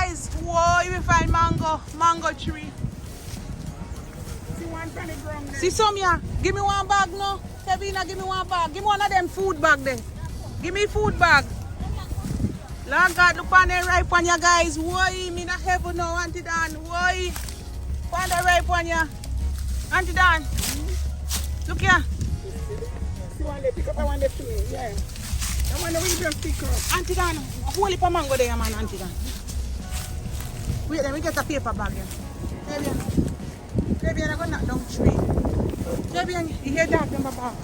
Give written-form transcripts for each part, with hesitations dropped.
guys. Whoa, you will find mango tree. See one from the ground there. See some here. Give me one bag now. Kevin, give me one bag. Give me one of them food bag there. Give me food bag. Lord God, look on the ripe one ya guys. Whoa, me not heaven now, Auntie Dan. Whoa. Find the ripe one ya. Auntie Dan. Look here. See one there, pick up the one there for me. Yeah. The one that we just pick up. Auntie Dan, hold it for mango there, man, Auntie Dan. Wait, let me get a paper bag here. Fabian, I'm going to knock down tree. Fabian, you hear that number back?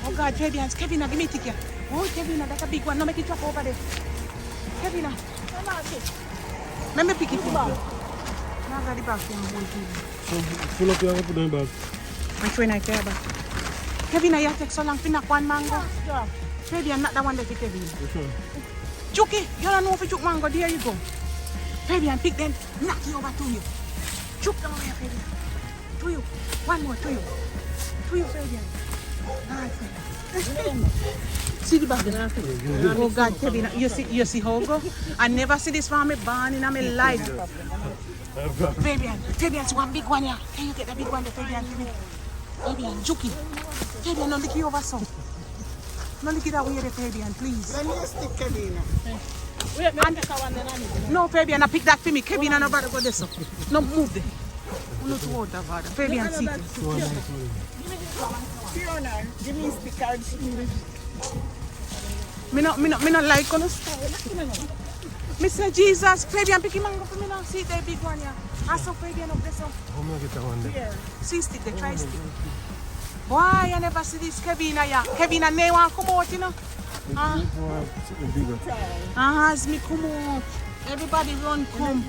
Oh God, Fabian, Kevin, give me a ticket. Oh, Kevin, that's a big one. No, make it drop over there. Kevin, let me pick it for you. Now I got the bag for you. Full up your put in the bag. I'm trying to care about. Kevin, you take so long to knock one mango. Fabian, not that one that you Kevin. Which one? Chucky, you don't know if you took mango. There you go. Fabian, pick them. Knock it over to you. Chuck down here, Fabian. To you. One more, to you. To you, Fabian. Nice. See the bag. Oh God, Kevin, you see how go? I never see this from me born in my life. Fabian, it's one big one here. Can you get the big one there, Fabian? Fabian, Chucky. Fabian, don't lick it over so. Don't lick it away there, Fabian, please. Let me stick Kevin. No, Fabian, I pick that for me. Kevin, I never go this. No, move there. No to water, father. Fabian, see it. Fiona, give me a stick card. Me not like on the style. Mr. Jesus, Fabian, pick him mango for me now. See the big one here. I saw Fabian up there. So. How am I get that one there? Here. See stick, the try stick. Why I never see this Kevin here? Kevin and they want to come out, you know. As me come out. Everybody run, come.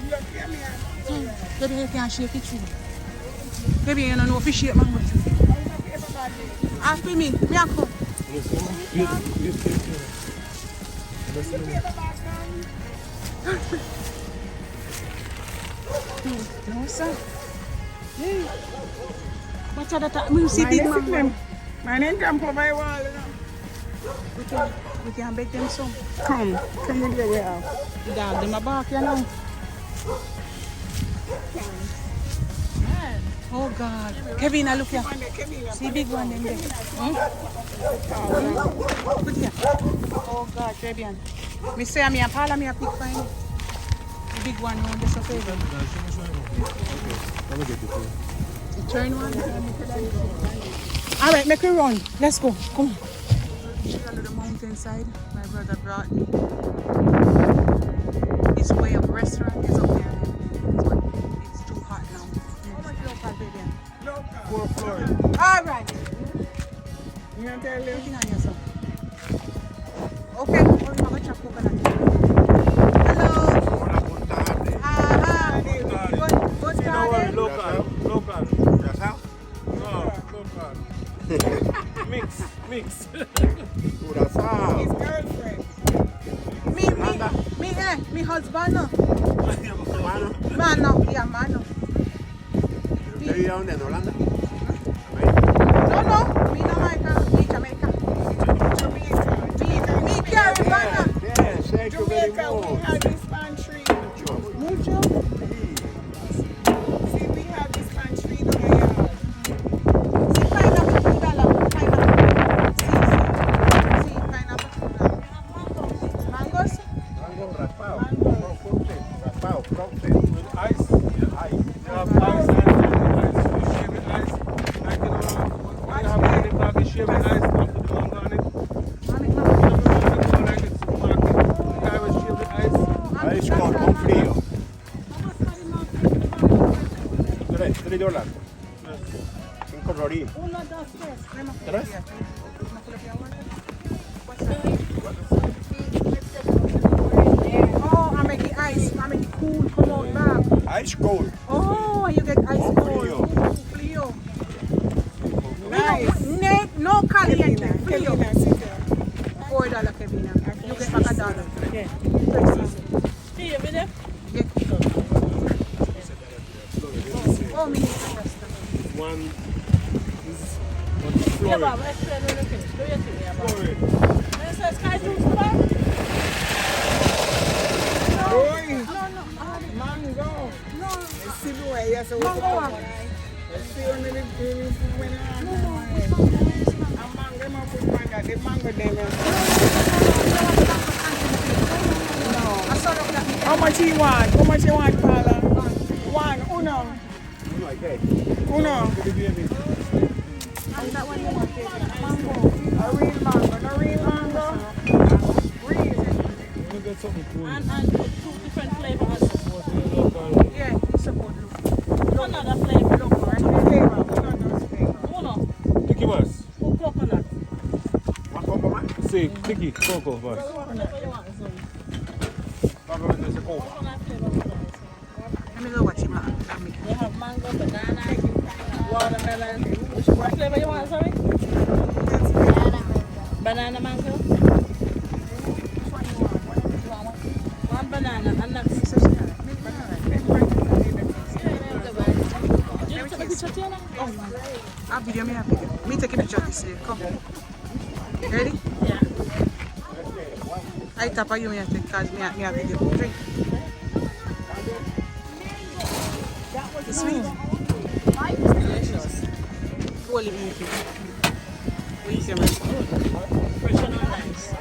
Baby, you can't shake it through. Baby, you don't know if you shake mango tree. Ask me, I come. No, sir. Hey. What's that? We see big mango. Mine ain't jump over my wall, you know. We can beg them some. Come with your way out. The dog, them a bark, you know. Oh God. Kevin, I look here. See big one in there. Put here. Oh God, Kevin. Me say me a pala me a pick fine. The big one on this favor. The turn one. Alright, make a run. Let's go. Come on. To the mountainside. My brother brought me. His way up restaurant is up there. It's too hot now. How much local, baby? Local. 4 floors. Alright. You want to tell you? Looking on yourself. Okay, we're going to chop coconut. Hello. Good garden. Local. Yourself? No, local. Mix. Curaçao. His girlfriend. Me husband. No. Mano. Mano, yeah, mano. ¿Usted vive dónde? ¿En Holanda? No, me Jamaica. Me Carolina. Yes, thank you very Jamaica, we much. have this pantry. Mucho. See, we have this pantry in our yard. See pineapple $2. Pineapple. See pineapple $2. Mangoes? Mango raspado. Raspado, frosted. With ice? Yeah. Ice. You have ice and ice. You shave with ice. Like, you know, when you have the bag, you shave with ice and put the mango on it. Ice con frío. $3. 5 florín. 1, 2, 3. ¿Tres? Oh, I make the ice. I make it cool. Come on back. Ice cold. Oh, you get ice Oh, cold. frío. Frío. Nice. No caliente. Frío. Kevin, sit there. $4, Kevin. You get back $1. Yeah. Yeah. Oh, me need to rest. One floor Go Bob, ahead. explain when you finish. Do your thing, yeah, Go Bob. ahead. This is sky juice, Bob? No, Boy, no, mango. no. You see the way, yes, Mango what? You see when the when No, I which mango? Which mango? a mango, them a put mango, the mango them. I saw them that. How much you want? How much you want, Paula? One, uno. Uno hay que. Uno. And that one you want, mango. A real mango, no real mango. Real. Let me get something cool. And two different flavors. Yeah, it's a good look. Another flavor, look, right? Flavor, uno. Tiki Bus. Coconut. One poco más. Sí, Tiki, Coco Bus. What flavor you want, son? Coconut is a Coco. Coconut flavor. Let me go watch him. They have mango, banana, watermelon. What flavor you want, sorry? Banana mango. One banana and that's I'll video me, I'll video. Me take a picture of this here. Come. Ready? yeah. I tap on you, me I take because me a video. Drink. It's sweet. Delicious. Holy milky. Wait a minute. Fresh and nice.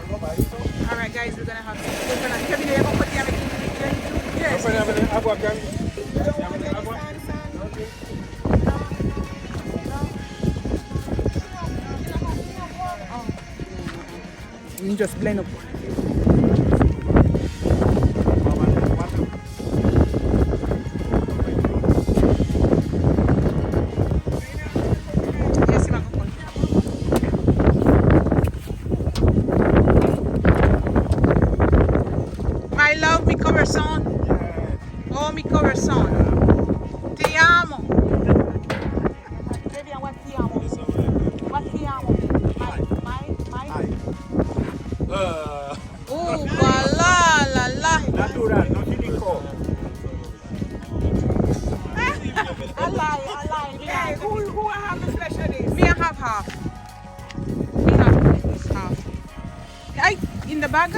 Alright guys, we're gonna have some coconut. Kevin, you're gonna put the other thing? Yes. Agua, Gary. You just blend up. Yes, I'm gonna My love, mi corazón. Oh, mi corazón. Ti amo. Baby, what ti amo? What ti amo? My. Voila, la la. Natural, no químico. I lie. Hey, who have the flesh of this? Me I have half. Me have this half. Ay, in the bag?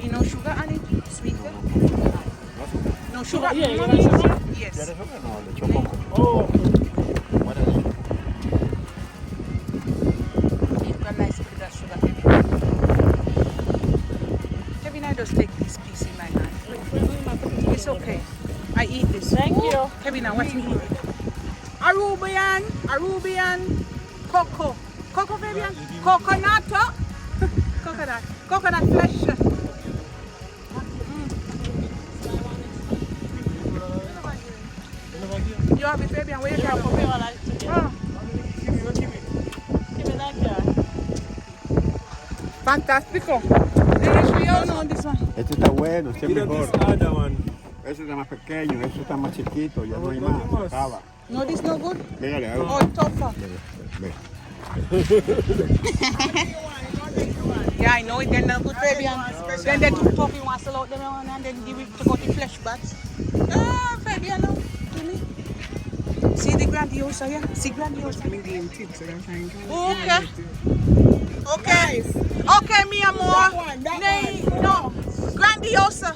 You know sugar on it? Sweet? No sugar? Yeah, you Mommy? want sugar? Yes. No, le echo poco. Oh, What else? Sugar nice with that sugar. Kevin, I just take this piece in my hand. It's okay. I eat this. Thank you. Kevin, now watch me eat it. Arubian, cocoa. Cocoa, Fabian? Coconut. Coconut flesh. You have it, Fabian. Where you Yeah, from? for me, I like to get. Ah, Give me that car. fantastico. We all know this one. Este está bueno, este es mira mejor. this other one. Ese está más pequeño, ese está más chiquito, ya no hay más. se acaba. No, this no good? Venga, le hago. Oh, tougher. Ve. Yeah, I know it. They're not good, Fabian. Then they too tough. You want to sell out them one and then give it to go to flesh bats. Ah, Fabian, no. Give me. See the grandiosa, yeah? See grandiosa. Okay. Okay. Okay, mi amor. Nay, no. Grandiosa.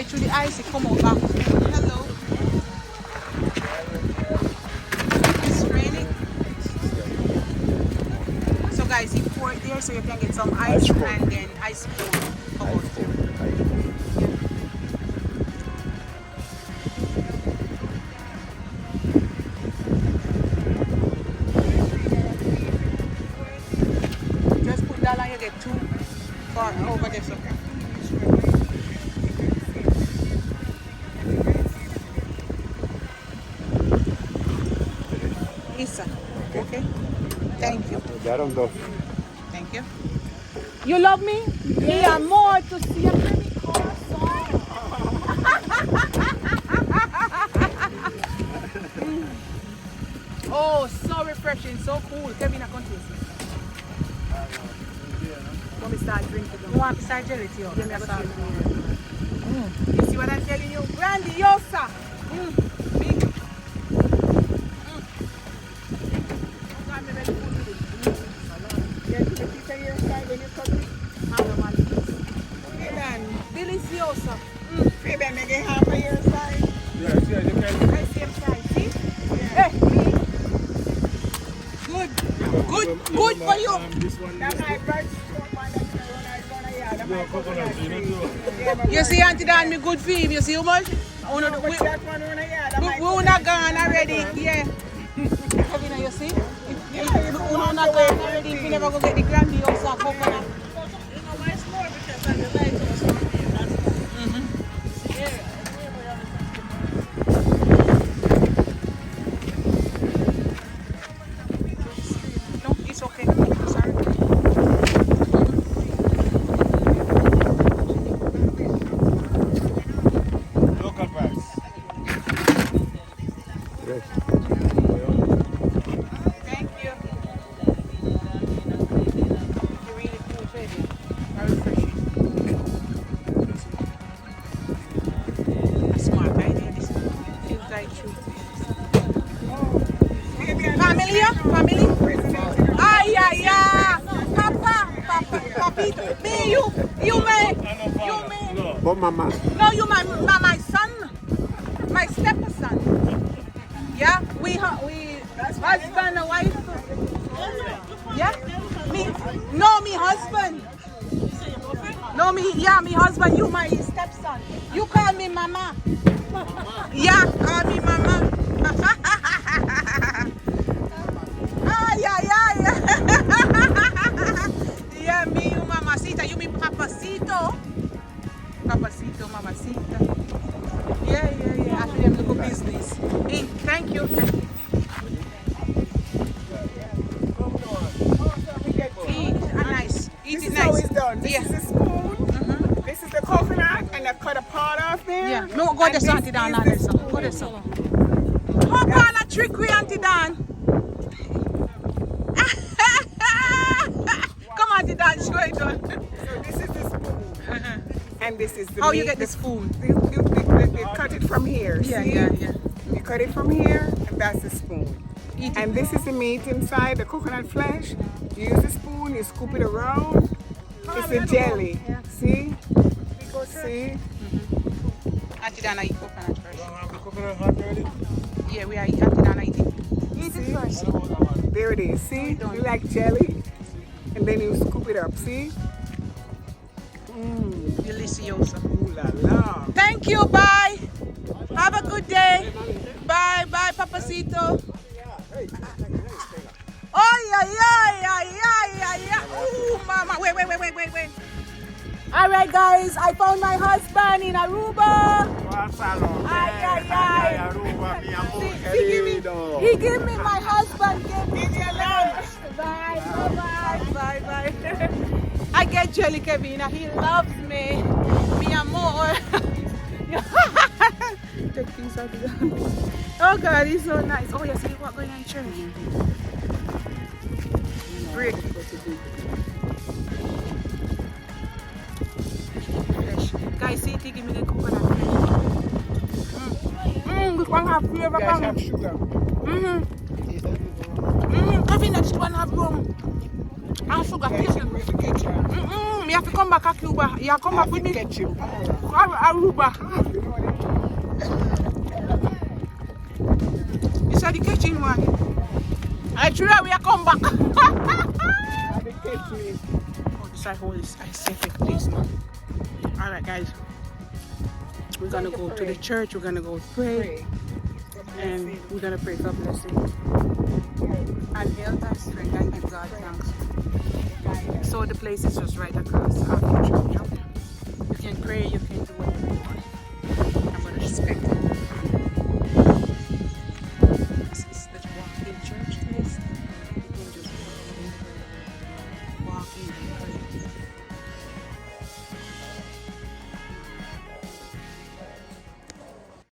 Through the ice, it come out back. Hello. It's raining. So guys, you pour it there so you can get some ice and then ice cold. Come out too. Just put that on, you get too far over this, okay? Isa. Okay. Thank you. Quedaron dos. Thank you. You love me? Me and more to see a baby corazón. Oh, so refreshing, so cool. Kevin, I can't taste it. Let me start drinking. You want to start jelly tea? Give me a start. You see what I'm telling you? Grandiosa. Big. Deliciosa. Fabian, make it half a year side. Yeah, you can. Right, same size. See? Hey, me. Good for you. This one. That's my first one that's going to yard. No, coconut, you don't do. You see, Auntie Dan, me good for him. You see how much? We That one on a yard. not gone already. Yeah. Kevin, you see? We not gone already. If you never go get the grandiosa coconut. No, it's okay. Sorry. Local price. Tres. Thank you. You're really cool, baby. Very refreshing. A smart idea, this one. Feels like true. Family, yeah? Family? Ah, yeah. Papa, papito. Me, you me. Vos mamá. No, you my son. My stepson. Yeah, we husband and wife. Yeah, me husband. No, me husband. You my stepson. You call me mama. Yeah, call me mama. Yeah. Yeah, me, you mamacita. You me papacito. Papacito, mamacita. Yeah. I feel them look business. Hey, thank you. Nice. Eat This it is nice. how it's done. This Yeah. is the spoon. This is the coconut, and I cut a part off there. Yeah. No, go And there, this Auntie Dan. is the spoon. Go there, Hop on a trick with Auntie Dan. Come on, Auntie Dan, show it on. So this is the spoon, and this is the How meat. you get the spoon? They cut it from here. Yeah. See? You cut it from here, and that's the spoon. Eat it. And this is the meat inside, the coconut flesh. You use the spoon, you scoop it around. It's a jelly. See? See? Auntie Dan, I eat coconut first. Have the coconut hot already? Yeah, we are eating. Auntie Dan, I eat it. Eat it first. There it is. See? You like jelly? And then you scoop it up. See? Delicioso. Ooh la la. Thank you. Bye. Have a good day. Bye, papacito. Oh, yeah. Ooh, mama. Wait. All right, guys. I found my husband in Aruba. Ay. Aruba, mi amor He querido. gave me my husband. Gave me lunch. Bye. I get jelly, Kevin. He loves me. Mi amor. Take things out of the Oh God, he's so nice. Oh yes, what going on in church? Break. Fresh. Guys, see, give me the coconut. This one have flavor. Guys have sugar. Kevin, this one have rum. And sugar. Ketchup with the ketchup. You have to come back to Cuba. You have to come back with me. Ketchup. Aruba. You said the kitchen one. I try we are come back. The ketchup. Oh, this I hold this. I safe it, please. Alright, guys. We're gonna go to the church. We're gonna go pray. And we're gonna pray for blessing. And health and strength and give God thanks. So the place is just right across after church. You can pray, you can do